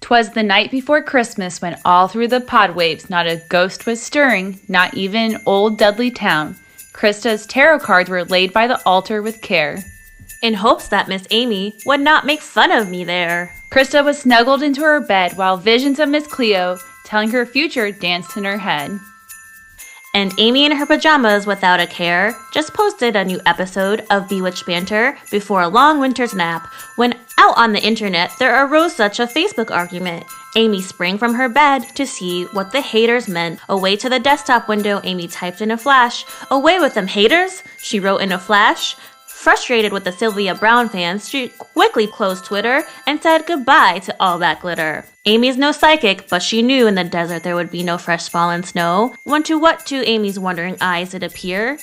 'Twas the night before Christmas when all through the pod waves not a ghost was stirring, not even old Dudley Town. Krista's tarot cards were laid by the altar with care, in hopes that Miss Amy would not make fun of me there. Krista was snuggled into her bed while visions of Miss Cleo, telling her future, danced in her head. And Amy in her pajamas without a care just posted a new episode of Bewitched banter before a long winter's nap when out on the internet there arose such a Facebook argument. Amy sprang from her bed to see what the haters meant. Away to the desktop window, Amy typed in a flash. "Away with them haters," she wrote in a flash. Frustrated with the Sylvia Brown fans, she quickly closed Twitter and said goodbye to all that glitter. Amy's no psychic, but she knew in the desert there would be no fresh fallen snow. When to Amy's wondering eyes it appear?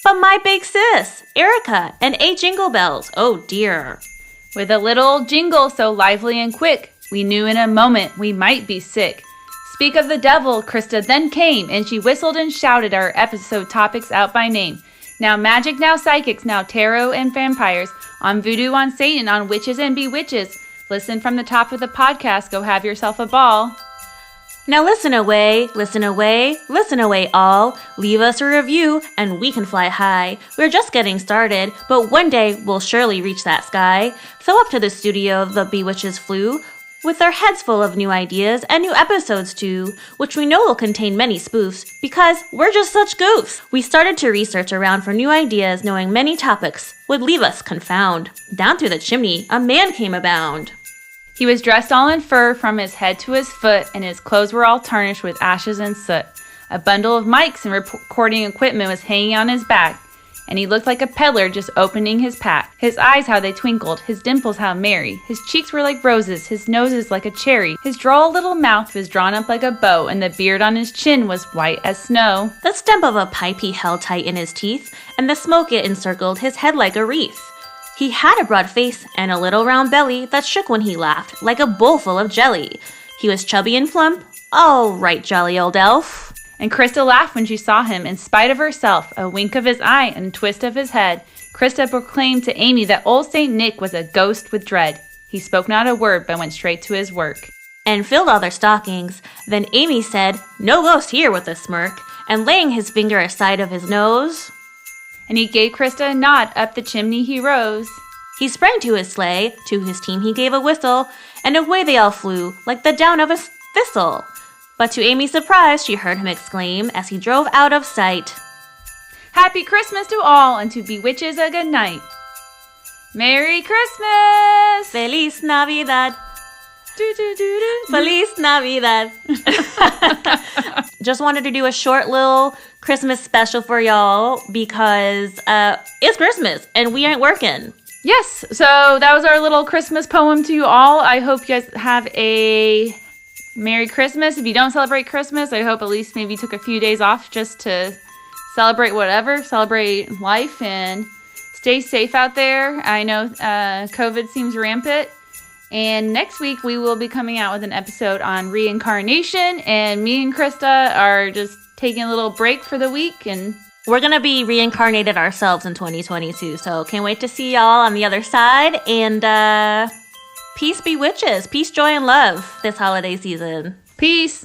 But my big sis, Erica, and 8 jingle bells, oh dear. With a little jingle so lively and quick, we knew in a moment we might be sick. Speak of the devil, Krista then came, and she whistled and shouted our episode topics out by name. Now magic, now psychics, now tarot and vampires, on voodoo, on Satan, on witches and bewitches. Listen from the top of the podcast, go have yourself a ball. Now listen away, listen away, listen away all. Leave us a review and we can fly high. We're just getting started, but one day we'll surely reach that sky. So up to the studio the Bewitches flew, with their heads full of new ideas and new episodes too, which we know will contain many spoofs, because we're just such goofs. We started to research around for new ideas, knowing many topics would leave us confound. Down through the chimney, a man came abound. He was dressed all in fur from his head to his foot, and his clothes were all tarnished with ashes and soot. A bundle of mics and recording equipment was hanging on his back, and he looked like a peddler just opening his pack. His eyes, how they twinkled, his dimples how merry. His cheeks were like roses, his nose is like a cherry. His droll little mouth was drawn up like a bow, and the beard on his chin was white as snow. The stump of a pipe he held tight in his teeth, and the smoke it encircled his head like a wreath. He had a broad face and a little round belly that shook when he laughed, like a bowl full of jelly. He was chubby and plump, all right, jolly old elf. And Krista laughed when she saw him, in spite of herself, a wink of his eye and a twist of his head. Krista proclaimed to Amy that old Saint Nick was a ghost with dread. He spoke not a word, but went straight to his work. And filled all their stockings. Then Amy said, "No ghost here," with a smirk, and laying his finger aside of his nose. And he gave Krista a nod, up the chimney he rose. He sprang to his sleigh, to his team he gave a whistle, and away they all flew, like the down of a thistle. But to Amy's surprise, she heard him exclaim as he drove out of sight, "Happy Christmas to all, and to bewitches a good night. Merry Christmas! Feliz Navidad! Do, do, do, do. Feliz Navidad!" Just wanted to do a short little Christmas special for y'all because it's Christmas and we ain't working. Yes, so that was our little Christmas poem to you all. I hope you guys have a Merry Christmas. If you don't celebrate Christmas, I hope at least maybe took a few days off just to celebrate whatever, celebrate life, and stay safe out there. I know COVID seems rampant. And next week, we will be coming out with an episode on reincarnation. And me and Krista are just taking a little break for the week. And we're going to be reincarnated ourselves in 2022. So can't wait to see y'all on the other side. And peace be witches. Peace, joy, and love this holiday season. Peace.